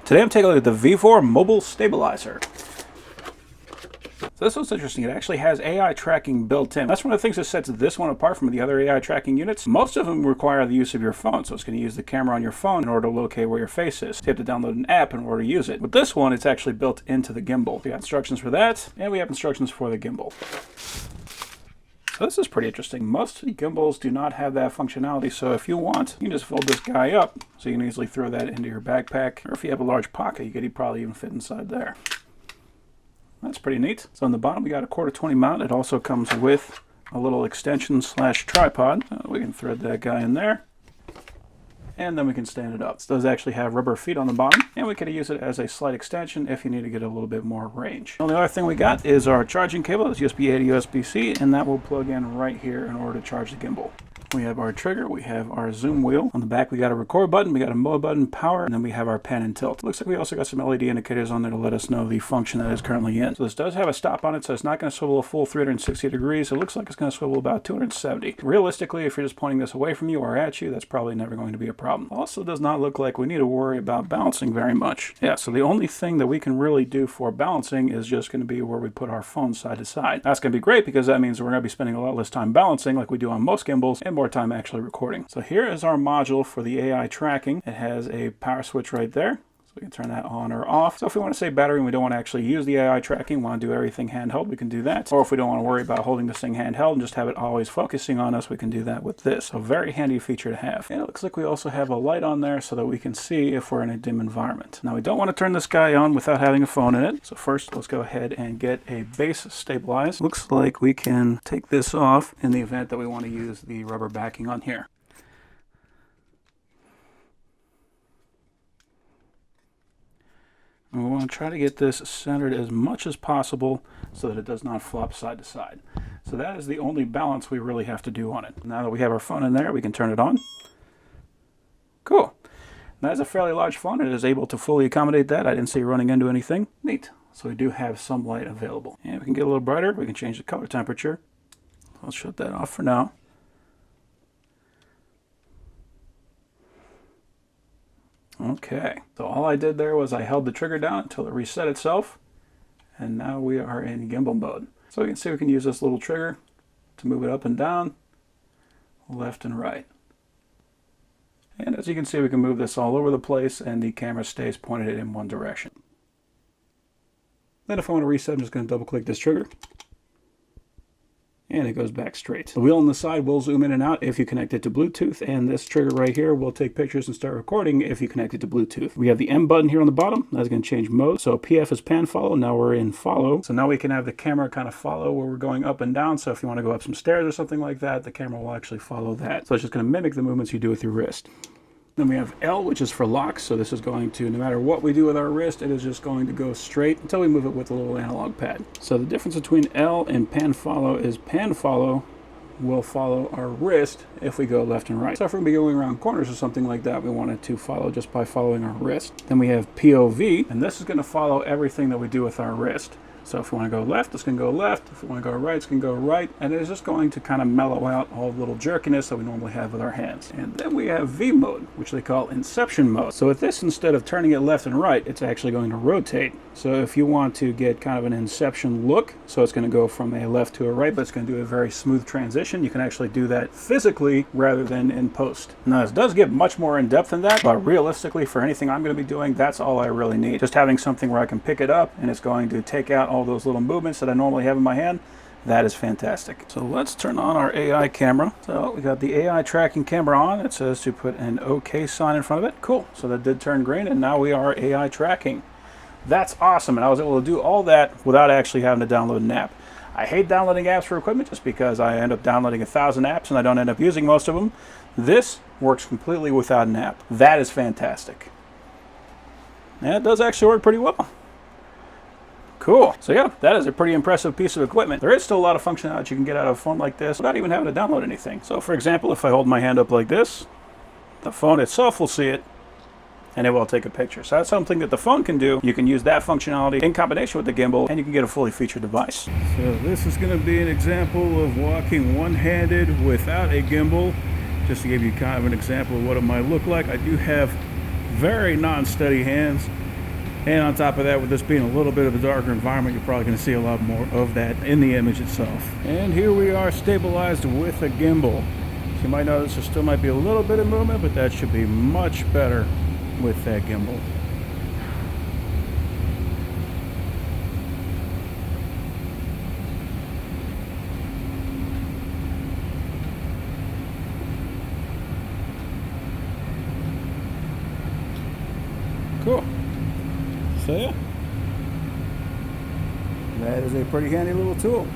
Today I'm taking a look at the VEVOR Mobile Stabilizer. So this one's interesting. It actually has AI tracking built in. That's one of the things that sets this one apart from the other AI tracking units. Most of them require the use of your phone, so it's going to use the camera on your phone in order to locate where your face is. You have to download an app in order to use it. With this one, it's actually built into the gimbal. We got instructions for that, and we have instructions for the gimbal. So this is pretty interesting. Most gimbals do not have that functionality, so if you want, you can just fold this guy up so you can easily throw that into your backpack, or if you have a large pocket, you could probably even fit inside there. That's pretty neat. So on the bottom we got a 1/4-20 mount. It also comes with a little extension / tripod. We can thread that guy in there, and then we can stand it up. This does actually have rubber feet on the bottom, and we could use it as a slight extension if you need to get a little bit more range. The only other thing we got is our charging cable. It's USB-A to USB-C, and that will plug in right here in order to charge the gimbal. We have our trigger, we have our zoom wheel. On the back we got a record button, we got a mode button, power, and then we have our pan and tilt. Looks like we also got some LED indicators on there to let us know the function that is currently in. So this does have a stop on it, so it's not going to swivel a full 360 degrees. It looks like it's going to swivel about 270. Realistically, if you're just pointing this away from you or at you, that's probably never going to be a problem. Also does not look like we need to worry about balancing very much. Yeah, so the only thing that we can really do for balancing is just going to be where we put our phone side to side. That's going to be great because that means we're going to be spending a lot less time balancing like we do on most gimbals and more time actually recording. So here is our module for the AI tracking. It has a power switch right there. So we can turn that on or off. So if we want to save battery and we don't want to actually use the AI tracking, want to do everything handheld, we can do that. Or if we don't want to worry about holding this thing handheld and just have it always focusing on us, we can do that with this. So very handy feature to have. And it looks like we also have a light on there so that we can see if we're in a dim environment. Now we don't want to turn this guy on without having a phone in it. So first let's go ahead and get a base stabilized. Looks like we can take this off in the event that we want to use the rubber backing on here. And we want to try to get this centered as much as possible so that it does not flop side to side. So that is the only balance we really have to do on it. Now that we have our phone in there, we can turn it on. Cool. That is a fairly large phone. It is able to fully accommodate that. I didn't see it running into anything. Neat. So we do have some light available. And we can get a little brighter. We can change the color temperature. I'll shut that off for now. Okay, so all I did there was I held the trigger down until it reset itself, and now we are in gimbal mode. So you can see we can use this little trigger to move it up and down, left and right. And as you can see, we can move this all over the place and the camera stays pointed in one direction. Then if I want to reset, I'm just going to double click this trigger. And it goes back straight. The wheel on the side will zoom in and out if you connect it to Bluetooth, and this trigger right here will take pictures and start recording if you connect it to Bluetooth. We have the M button here on the bottom. That's going to change mode. So PF is pan follow. Now we're in follow. So now we can have the camera kind of follow where we're going up and down. So if you want to go up some stairs or something like that, the camera will actually follow that. So it's just going to mimic the movements you do with your wrist. Then we have L, which is for lock. So this is going to, no matter what we do with our wrist, it is just going to go straight until we move it with a little analog pad. So the difference between L and pan follow is pan follow will follow our wrist if we go left and right. So if we're going to be going around corners or something like that, we want it to follow just by following our wrist. Then we have POV, and this is going to follow everything that we do with our wrist. So if we want to go left, it's going to go left. If we want to go right, it's going to go right. And it's just going to kind of mellow out all the little jerkiness that we normally have with our hands. And then we have V mode, which they call inception mode. So with this, instead of turning it left and right, it's actually going to rotate. So if you want to get kind of an inception look, so it's going to go from a left to a right, but it's going to do a very smooth transition. You can actually do that physically rather than in post. Now this does get much more in depth than that, but realistically for anything I'm going to be doing, that's all I really need. Just having something where I can pick it up and it's going to take out all those little movements that I normally have in my hand. That is fantastic. So let's turn on our AI camera. So we got the AI tracking camera on. It says to put an OK sign in front of it. Cool. So that did turn green, and now we are AI tracking. That's awesome, and I was able to do all that without actually having to download an app. I hate downloading apps for equipment just because I end up downloading 1,000 apps and I don't end up using most of them. This works completely without an app. That is fantastic. And it does actually work pretty well. Cool. So yeah, that is a pretty impressive piece of equipment. There is still a lot of functionality you can get out of a phone like this without even having to download anything. So for example, if I hold my hand up like this, the phone itself will see it and it will take a picture. So that's something that the phone can do. You can use that functionality in combination with the gimbal and you can get a fully featured device. So this is going to be an example of walking one-handed without a gimbal. Just to give you kind of an example of what it might look like. I do have very non-steady hands. And on top of that, with this being a little bit of a darker environment, you're probably going to see a lot more of that in the image itself. And here we are stabilized with a gimbal. So you might notice there still might be a little bit of movement, but that should be much better with that gimbal. Cool. So yeah, that is a pretty handy little tool.